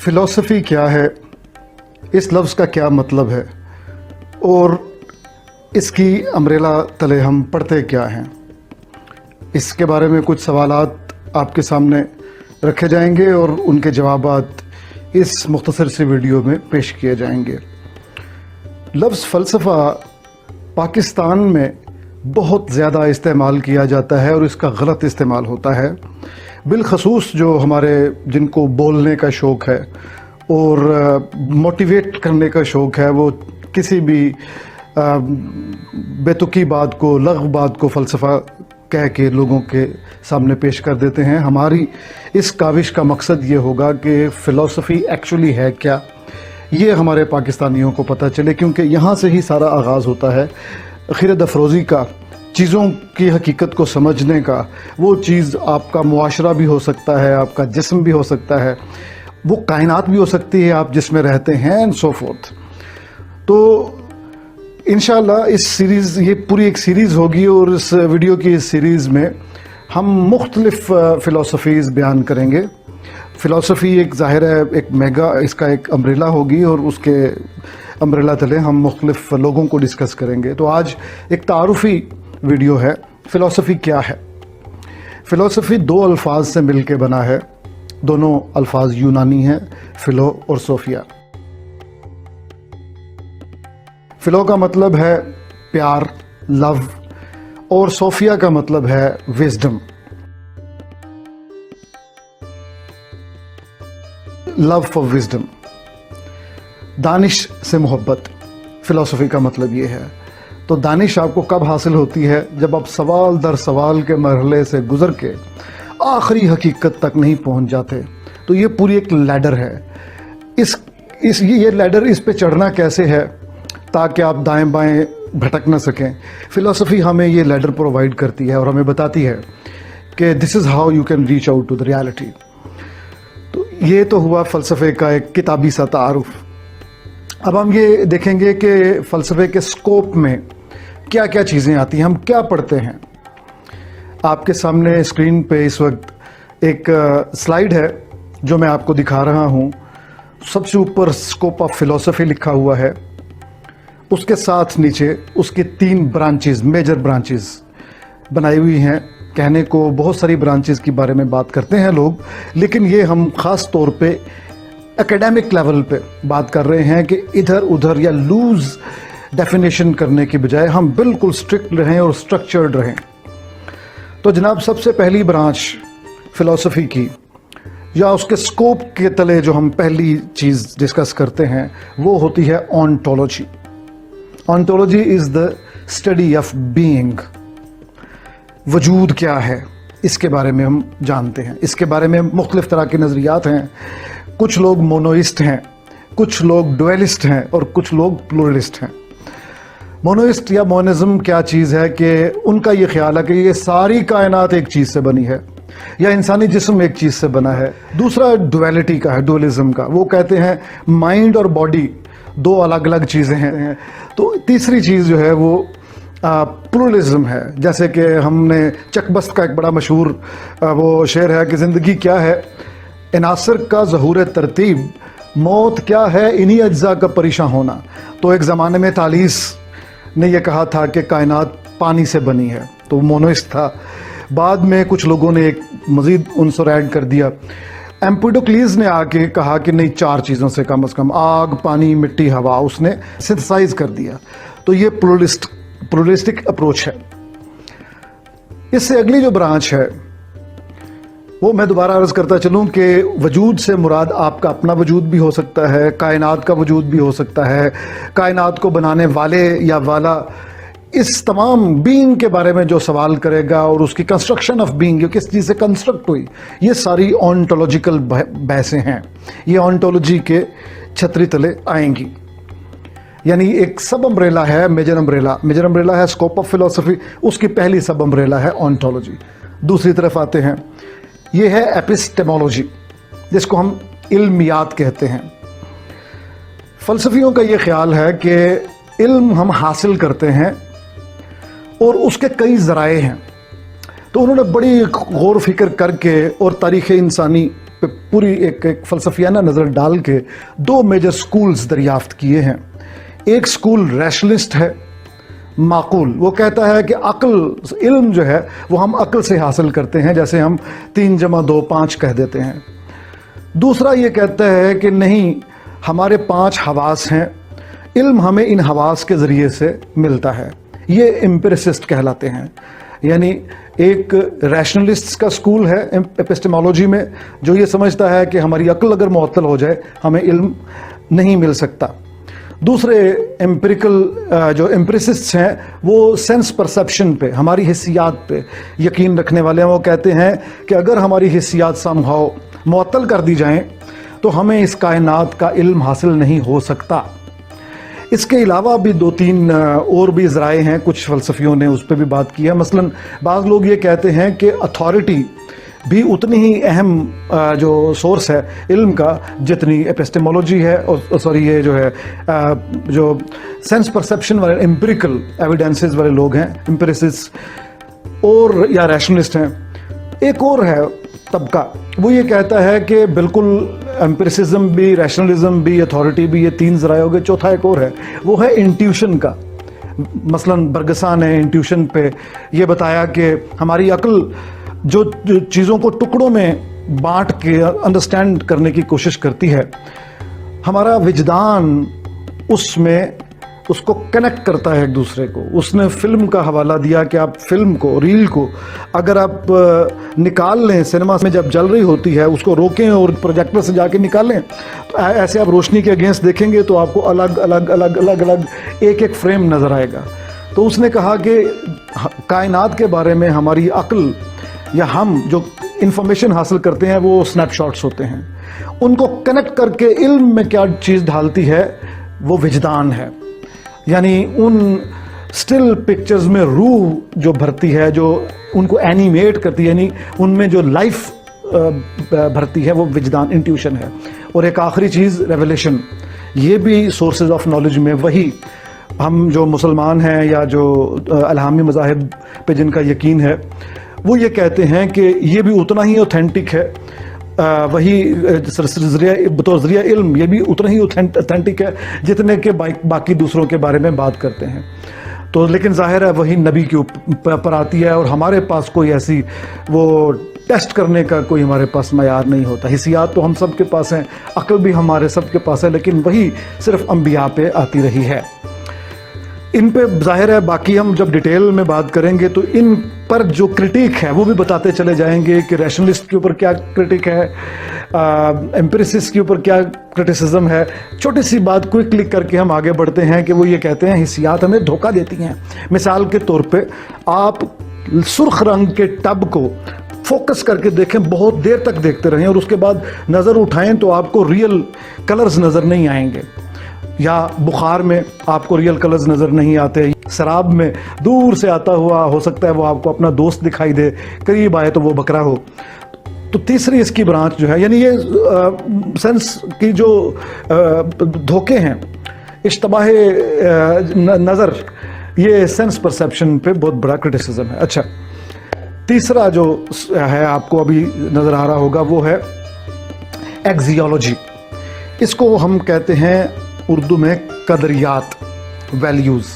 Philosophy क्या है, इस लफ्ज़ का क्या मतलब है और इसकी अम्ब्रेला तले हम पढ़ते क्या हैं, इसके बारे में कुछ सवालात आपके सामने रखे जाएंगे और उनके जवाबात इस मुख्तसर सी वीडियो में पेश किए जाएंगे। लफ्ज़ फ़लसफ़ा पाकिस्तान में बहुत ज़्यादा इस्तेमाल किया जाता है और इसका गलत इस्तेमाल होता है। बिलखसूस जो हमारे जिनको बोलने का शौक़ है और मोटिवेट करने का शौक़ है, वो किसी भी बेतुकी बात को, लग़्व बात को फ़लसफ़ा कह के लोगों के सामने पेश कर देते हैं। हमारी इस काविश का मकसद ये होगा कि फ़िलॉसफ़ी एक्चुअली है क्या, ये हमारे पाकिस्तानियों को पता चले, क्योंकि यहाँ से ही सारा आगाज़ होता है ख़िरद अफरोज़ी का, चीज़ों की हकीकत को समझने का। वो चीज़ आपका मुआशरा भी हो सकता है, आपका जिस्म भी हो सकता है, वो कायनात भी हो सकती है आप जिसमें रहते हैं, एंड सो फोर्थ। तो इंशाअल्लाह इस सीरीज़, ये पूरी एक सीरीज़ होगी और इस वीडियो की इस सीरीज़ में हम मुख्तलिफ़ फ़िलॉसफ़ीज़ बयान करेंगे। फ़िलॉसफ़ी एक ज़ाहिर है एक मेगा, इसका एक अम्ब्रेला होगी और उसके अम्ब्रेला तले हम मुख्तलिफ़ लोगों को डिस्कस करेंगे। तो आज एक तारुफ़ी वीडियो है, फ़िलॉसफ़ी क्या है। फ़िलॉसफ़ी दो अल्फाज से मिल के बना है, दोनों अल्फाज यूनानी हैं, फ़िलो और सोफ़िया। फ़िलो का मतलब है प्यार, लव, और सोफ़िया का मतलब है wisdom, love for wisdom, Danish से मोहब्बत। फ़िलॉसफ़ी का मतलब ये है। तो दानिश आपको कब हासिल होती है? जब आप सवाल दर सवाल के मरहले से गुज़र के आखिरी हकीकत तक नहीं पहुंच जाते। तो ये पूरी एक लैडर है। ये लैडर, इस पे चढ़ना कैसे है ताकि आप दाएं बाएं भटक ना सकें। फ़िलॉसफ़ी हमें ये लैडर प्रोवाइड करती है और हमें बताती है कि this is how you can reach out to the reality. तो ये तो हुआ फ़लसफ़े का एक किताबी सा तारुफ़। अब हम ये देखेंगे कि फ़लसफ़े के स्कोप में क्या क्या चीज़ें आती हैं, हम क्या पढ़ते हैं। आपके सामने स्क्रीन पे इस वक्त एक स्लाइड है जो मैं आपको दिखा रहा हूँ। सबसे ऊपर स्कोप ऑफ फ़िलॉसफ़ी लिखा हुआ है, उसके साथ नीचे उसकी 3 ब्रांचेस, मेजर ब्रांचेस बनाई हुई हैं। कहने को बहुत सारी ब्रांचेस के बारे में बात करते हैं लोग, लेकिन ये हम ख़ास तौर पे एकेडमिक लेवल पे बात कर रहे हैं कि इधर उधर या लूज़ डेफिनेशन करने के बजाय हम बिल्कुल स्ट्रिक्ट रहें और स्ट्रक्चर्ड रहें। तो जनाब, सबसे पहली ब्रांच फ़िलॉसफ़ी की या उसके स्कोप के तले जो हम पहली चीज़ डिस्कस करते हैं वो होती है ontology. Ontology is the study of being. वजूद क्या है, इसके बारे में हम जानते हैं। इसके बारे में मुख्तलिफ़ तरह के नज़रियात हैं। कुछ लोग मोनोइस्ट हैं, कुछ लोग डुअलिस्ट हैं और कुछ लोग प्लूरलिस्ट हैं। मोनोइस्ट या मोनिज़म क्या चीज़ है कि उनका ये ख्याल है कि ये सारी कायनात एक चीज़ से बनी है या इंसानी जिस्म एक चीज़ से बना है। दूसरा डुअलिटी का है, डुअलिज़म का। वो कहते हैं माइंड और बॉडी दो अलग अलग चीज़ें हैं। तो तीसरी चीज़ जो है वो प्लूरलिज़म है। जैसे कि हमने चकबस्त का एक बड़ा मशहूर वो शेर है कि ज़िंदगी क्या है, इनासर का ज़हूर तरतीब, मौत क्या है, इन्हीं अज्जा का परेशान होना। तो एक ज़माने में तालीस ने यह कहा था कि कायनात पानी से बनी है, तो मोनोइस्ट था। बाद में कुछ लोगों ने एक मज़ीद उनसर ऐड कर दिया। एम्पिडोक्लीज़ ने आके कहा कि नहीं, 4 चीज़ों से कम से कम, आग, पानी, मिट्टी, हवा, उसने सिंथेसाइज कर दिया। तो ये प्लूरलिस्टिक अप्रोच है। इससे अगली जो ब्रांच है वो मैं दोबारा अर्ज़ करता चलूँ कि वजूद से मुराद आपका अपना वजूद भी हो सकता है, कायनात का वजूद भी हो सकता है, कायनात को बनाने वाले या वाला, इस तमाम बीइंग के बारे में जो सवाल करेगा और उसकी कंस्ट्रक्शन ऑफ बीइंग, किस चीज़ से कंस्ट्रक्ट हुई, ये सारी ऑन्टोलॉजिकल बहसें हैं। ये ऑन्टोलॉजी के छतरी तले आएंगी। यानी एक सब अम्ब्रेला है, मेजर अम्ब्रेला है स्कोप ऑफ फ़िलॉसफ़ी, उसकी पहली सब अम्ब्रेला है ऑन्टोलॉजी। दूसरी तरफ आते हैं, ये है एपिस्टेमोलॉजी, जिसको हम इल्मियात कहते हैं। फ़लसफ़ियों का ये ख्याल है कि इल्म हम हासिल करते हैं और उसके कई ज़राए हैं। तो उन्होंने बड़ी गौर फिक्र करके और तारीख़ इंसानी पे पूरी एक फ़लसफ़ियाना नज़र डाल के 2 मेजर स्कूल्स दरियाफ्त किए हैं। एक स्कूल रैशनलिस्ट है, माकूल, वो कहता है कि अक्ल, इल्म जो है वो हम अक्ल से हासिल करते हैं, जैसे हम 3 + 2 5 कह देते हैं। दूसरा ये कहता है कि नहीं, हमारे 5 हवास हैं, इल्म हमें इन हवास के ज़रिए से मिलता है। ये एम्पिरिसिस्ट कहलाते हैं। यानी एक रैशनलिस्ट का स्कूल है एपिस्टेमोलॉजी में, जो ये समझता है कि हमारी अक्ल अगर मुअत्तल हो जाए हमें इल्म नहीं मिल सकता। दूसरे एम्पिरिकल जो एम्पिरिसिस्ट्स हैं वो सेंस परसेप्शन पे, हमारी हिस्सियात पे यकीन रखने वाले हैं। वो कहते हैं कि अगर हमारी हिस्सियात समहाउ मुअत्तल कर दी जाएं तो हमें इस कायनात का इल्म हासिल नहीं हो सकता। इसके अलावा भी 2-3 और भी ज़राए हैं, कुछ फ़लसफ़ियों ने उस पर भी बात की है। मसलन बाज़ लोग ये कहते हैं कि अथॉरिटी भी उतनी ही अहम जो सोर्स है इल्म का जितनी एपिस्टेमोलॉजी है, और सॉरी ये जो है जो सेंस परसेप्शन वाले एम्पिरिकल एविडेंसेस वाले लोग हैं, एम्पिरिसिस्ट और या रैशनलिस्ट हैं। एक और है तबका, वो ये कहता है कि बिल्कुल एम्पिरिसिज्म भी, रैशनलिज्म भी, अथॉरिटी भी, ये 3 ज़राए हो गए। चौथा एक और है, वो है इंट्यूशन का। मसलन बरगसा ने इंट्यूशन पे ये बताया कि हमारी अक्ल जो चीज़ों को टुकड़ों में बांट के अंडरस्टैंड करने की कोशिश करती है, हमारा विजदान उसमें उसको कनेक्ट करता है एक दूसरे को। उसने फिल्म का हवाला दिया कि आप फिल्म को, रील को अगर आप निकाल लें, सिनेमा में जब जल रही होती है उसको रोकें और प्रोजेक्टर से जाके निकालें, तो ऐसे आप रोशनी के अगेंस्ट देखेंगे तो आपको अलग अलग अलग अलग अलग एक एक फ्रेम नज़र आएगा। तो उसने कहा कि कायनात के बारे में हमारी अक्ल या हम जो इंफॉर्मेशन हासिल करते हैं वो स्नैपशॉट्स होते हैं, उनको कनेक्ट करके इल्म में क्या चीज़ ढालती है वो विजदान है। यानी उन स्टिल पिक्चर्स में रूह जो भरती है, जो उनको एनिमेट करती है, यानी उनमें जो लाइफ भरती है, वो विजदान, इंट्यूशन है। और एक आखिरी चीज़ रेवलेशन, ये भी सोर्सेज ऑफ नॉलेज में वही हम जो मुसलमान हैं या जो अलहामी मज़ाहिब पे जिनका यकीन है, वो ये कहते हैं कि ये भी उतना ही ऑथेंटिक है, वही बतौर ज़रिया इल्म ये भी उतना ही ऑथेंटिक है जितने के बाकी दूसरों के बारे में बात करते हैं। तो लेकिन ज़ाहिर है वही नबी के ऊपर आती है, और हमारे पास कोई ऐसी वो टेस्ट करने का कोई हमारे पास मयार नहीं होता। हिस्सियात तो हम सब के पास हैं, अक्ल भी हमारे सब के पास है, लेकिन वही सिर्फ अंबिया पे आती रही है। इन पे ज़ाहिर है बाकी हम जब डिटेल में बात करेंगे तो इन पर जो क्रिटिक है वो भी बताते चले जाएंगे कि रैशनलिस्ट के ऊपर क्या क्रिटिक है, एम्पिरिसिस्ट के ऊपर क्या क्रिटिसिज्म है। छोटी सी बात क्विकली करके हम आगे बढ़ते हैं कि वो ये कहते हैं हिस्सियात हमें धोखा देती हैं। मिसाल के तौर पे आप सुर्ख रंग के टब को फोकस करके देखें, बहुत देर तक देखते रहें और उसके बाद नज़र उठाएं तो आपको रियल कलर्स नज़र नहीं आएंगे, या बुखार में आपको रियल कलर्स नज़र नहीं आते, शराब में दूर से आता हुआ हो सकता है वो आपको अपना दोस्त दिखाई दे, करीब आए तो वो बकरा हो। तो तीसरी इसकी ब्रांच जो है, यानी ये सेंस की जो धोखे हैं, इश्तबाह नज़र, ये सेंस परसेप्शन पे बहुत बड़ा क्रिटिसिज्म है। अच्छा, तीसरा जो है आपको अभी नज़र आ रहा होगा वो है एक्सियोलॉजी। इसको हम कहते हैं उर्दू में कदरियात, वैल्यूज़।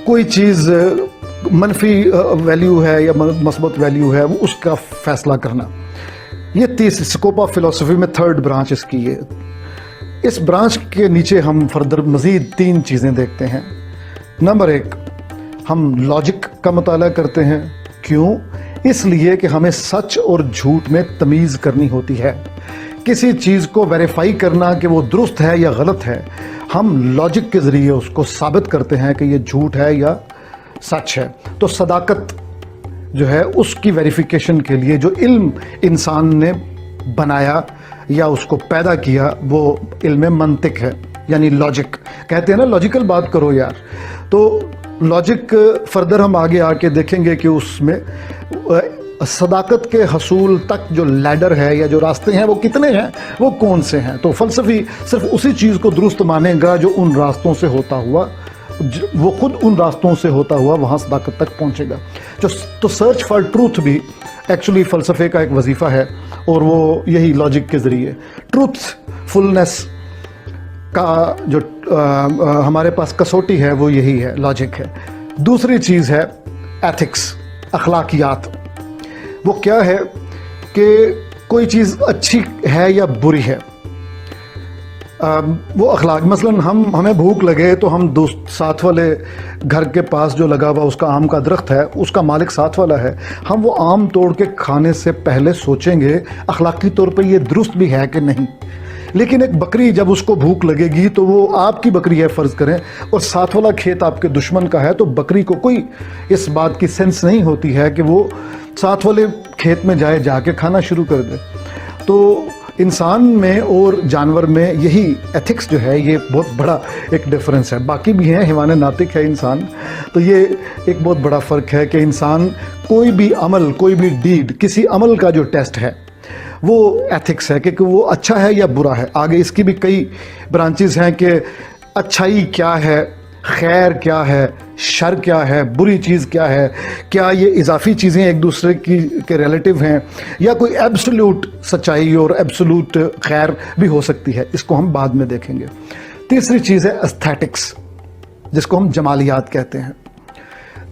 कोई चीज़ मनफी वैल्यू है या मस्बत वैल्यू है, वो उसका फैसला करना। ये तीसरी स्कोप ऑफ फिलॉसफी में 3rd ब्रांच इसकी है। इस ब्रांच के नीचे हम फर्दर मज़ीद 3 चीज़ें देखते हैं। नंबर 1, हम लॉजिक का मुताला करते हैं। क्यों? इसलिए कि हमें सच और झूठ में तमीज़ करनी होती है। किसी चीज़ को वेरीफाई करना कि वो दुरुस्त है या गलत है, हम लॉजिक के ज़रिए उसको साबित करते हैं कि ये झूठ है या सच है। तो सदाकत जो है उसकी वेरिफिकेशन के लिए जो इल्म इंसान ने बनाया या उसको पैदा किया वो इल्म मंतिक है, यानी लॉजिक। कहते हैं ना लॉजिकल बात करो यार। तो लॉजिक फर्दर हम आगे आके देखेंगे कि उसमें सदाकत के हसूल तक जो लैडर है या जो रास्ते हैं वो कितने हैं, वो कौन से हैं। तो फ़लसफ़ी सिर्फ उसी चीज़ को दुरुस्त मानेगा जो उन रास्तों से होता हुआ, वो खुद उन रास्तों से होता हुआ वहाँ सदाकत तक पहुँचेगा। जो तो सर्च फॉर ट्रूथ भी एक्चुअली फ़लसफ़े का एक वजीफ़ा है, اور وہ یہی لاجک کے ذریعے ٹروتھ فلنس کا جو ہمارے پاس کسوٹی ہے وہ یہی ہے، لاجک ہے۔ دوسری چیز ہے ایتھکس، اخلاقیات۔ وہ کیا ہے کہ کوئی چیز اچھی ہے یا بری ہے، وہ اخلاق۔ مثلاً ہمیں بھوک لگے تو ہم دوست ساتھ والے گھر کے پاس جو لگا ہوا اس کا آم کا درخت ہے، اس کا مالک ساتھ والا ہے، ہم وہ آم توڑ کے کھانے سے پہلے سوچیں گے اخلاقی طور پہ یہ درست بھی ہے کہ نہیں۔ لیکن ایک بکری جب اس کو بھوک لگے گی تو وہ آپ کی بکری ہے فرض کریں، اور ساتھ والا کھیت آپ کے دشمن کا ہے، تو بکری کو کوئی اس بات کی سینس نہیں ہوتی ہے کہ وہ ساتھ والے کھیت میں جا کے کھانا شروع کر دے۔ تو انسان میں اور جانور میں یہی ایتھکس جو ہے یہ بہت بڑا ایک ڈفرنس ہے۔ باقی بھی ہیں، حیوان ناطق ہے انسان، تو یہ ایک بہت بڑا فرق ہے کہ انسان کوئی بھی عمل، کوئی بھی ڈیڈ، کسی عمل کا جو ٹیسٹ ہے وہ ایتھکس ہے کہ وہ اچھا ہے یا برا ہے۔ آگے اس کی بھی کئی برانچز ہیں کہ اچھائی کیا ہے، خیر کیا ہے، شر کیا ہے، بری چیز کیا ہے، کیا یہ اضافی چیزیں ایک دوسرے کے ریلیٹیو ہیں، یا کوئی ایبسولوٹ سچائی اور ایبسولوٹ خیر بھی ہو سکتی ہے۔ اس کو ہم بعد میں دیکھیں گے۔ تیسری چیز ہے ایستھیٹکس، جس کو ہم جمالیات کہتے ہیں۔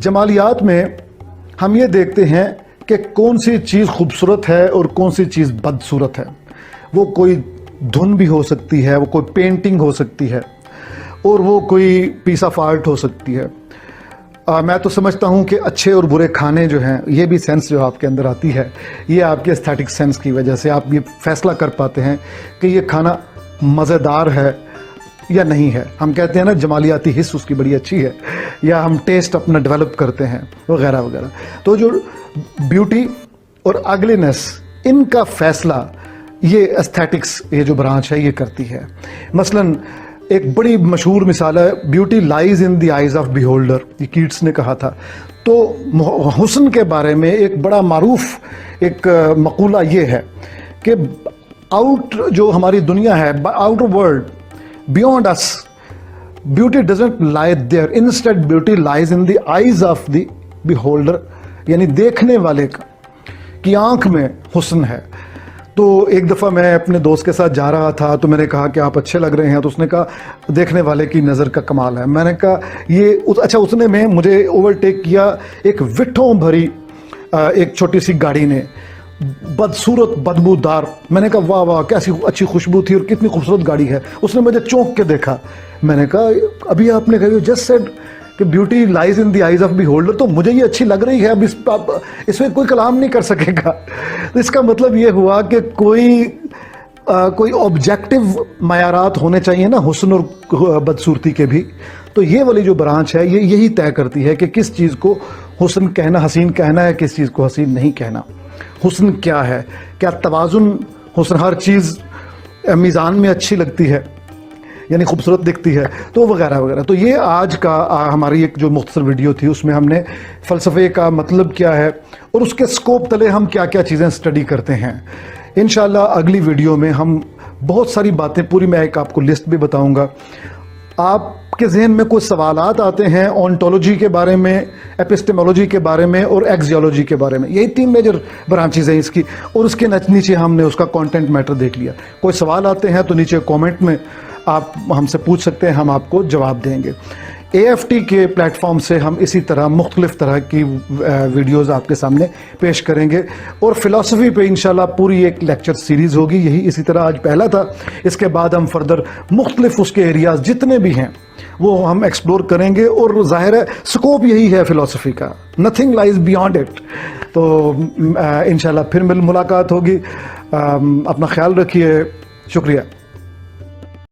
جمالیات میں ہم یہ دیکھتے ہیں کہ کون سی چیز خوبصورت ہے اور کون سی چیز بدصورت ہے۔ وہ کوئی دھن بھی ہو سکتی ہے، وہ کوئی پینٹنگ ہو سکتی ہے، اور وہ کوئی پیس آف آرٹ ہو سکتی ہے۔ میں تو سمجھتا ہوں کہ اچھے اور برے کھانے جو ہیں، یہ بھی سینس جو آپ کے اندر آتی ہے، یہ آپ کے ایستھیٹک سینس کی وجہ سے آپ یہ فیصلہ کر پاتے ہیں کہ یہ کھانا مزیدار ہے یا نہیں ہے۔ ہم کہتے ہیں نا جمالیاتی حس اس کی بڑی اچھی ہے، یا ہم ٹیسٹ اپنا ڈیولپ کرتے ہیں وغیرہ وغیرہ۔ تو جو بیوٹی اور اگلینس، ان کا فیصلہ یہ ایستھیٹکس، یہ جو برانچ ہے یہ کرتی ہے۔ مثلاً ایک بڑی مشہور مثال ہے، beauty lies in the eyes of beholder, یہ کیٹس نے کہا تھا۔ تو حسن کے بارے میں ایک بڑا معروف ایک مقولہ یہ ہے کہ آؤٹ جو ہماری دنیا ہے، out of world, beyond us, beauty doesn't lie there, instead beauty lies in the eyes of the beholder, یعنی دیکھنے والے کی آنکھ میں حسن ہے۔ تو ایک دفعہ میں اپنے دوست کے ساتھ جا رہا تھا، تو میں نے کہا کہ آپ اچھے لگ رہے ہیں، تو اس نے کہا دیکھنے والے کی نظر کا کمال ہے۔ میں نے کہا یہ اچھا، اس نے میں مجھے اوورٹیک کیا ایک وٹھوں بھری ایک چھوٹی سی گاڑی نے، بدصورت بدبودار۔ میں نے کہا واہ واہ کیسی اچھی خوشبو تھی اور کتنی خوبصورت گاڑی ہے۔ اس نے مجھے چونک کے دیکھا۔ میں نے کہا ابھی آپ نے کہا جسٹ سیڈ کہ beauty lies in the eyes of beholder, تو مجھے یہ اچھی لگ رہی ہے، اب اس میں کوئی کلام نہیں کر سکے گا۔ اس کا مطلب یہ ہوا کہ کوئی آبجیکٹو معیارات ہونے چاہیے نا حسن اور بدصورتی کے بھی۔ تو یہ والی جو برانچ ہے یہ یہی طے کرتی ہے کہ کس چیز کو حسن کہنا، حسین کہنا ہے، کس چیز کو حسین نہیں کہنا۔ حسن کیا ہے؟ کیا توازن حسن، ہر چیز میزان میں اچھی لگتی ہے یعنی خوبصورت دکھتی ہے، تو وغیرہ وغیرہ۔ تو یہ آج کا ہماری ایک جو مختصر ویڈیو تھی، اس میں ہم نے فلسفے کا مطلب کیا ہے اور اس کے سکوپ تلے ہم کیا کیا چیزیں اسٹڈی کرتے ہیں۔ انشاءاللہ اگلی ویڈیو میں ہم بہت ساری باتیں، پوری میں ایک آپ کو لسٹ بھی بتاؤں گا۔ آپ کے ذہن میں کوئی سوالات آتے ہیں اونٹولوجی کے بارے میں، ایپسٹیمولوجی کے بارے میں اور ایکزیولوجی کے بارے میں، یہی 3 میجر برانچز ہیں اس کی، اور اس کے نیچے ہم نے اس کا کانٹینٹ میٹر دیکھ لیا۔ کوئی سوال آتے ہیں تو نیچے کومنٹ میں آپ ہم سے پوچھ سکتے ہیں، ہم آپ کو جواب دیں گے۔ AFT کے پلیٹ فارم سے ہم اسی طرح مختلف طرح کی ویڈیوز آپ کے سامنے پیش کریں گے، اور فلسفی پہ انشاءاللہ پوری ایک لیکچر سیریز ہوگی، یہی اسی طرح آج پہلا تھا۔ اس کے بعد ہم فردر مختلف اس کے ایریاز جتنے بھی ہیں وہ ہم ایکسپلور کریں گے، اور ظاہر ہے سکوپ یہی ہے فلسفی کا، نتھنگ لائز بیونڈ اٹ۔ تو انشاءاللہ پھر ملاقات ہوگی۔ اپنا خیال رکھیے، شکریہ۔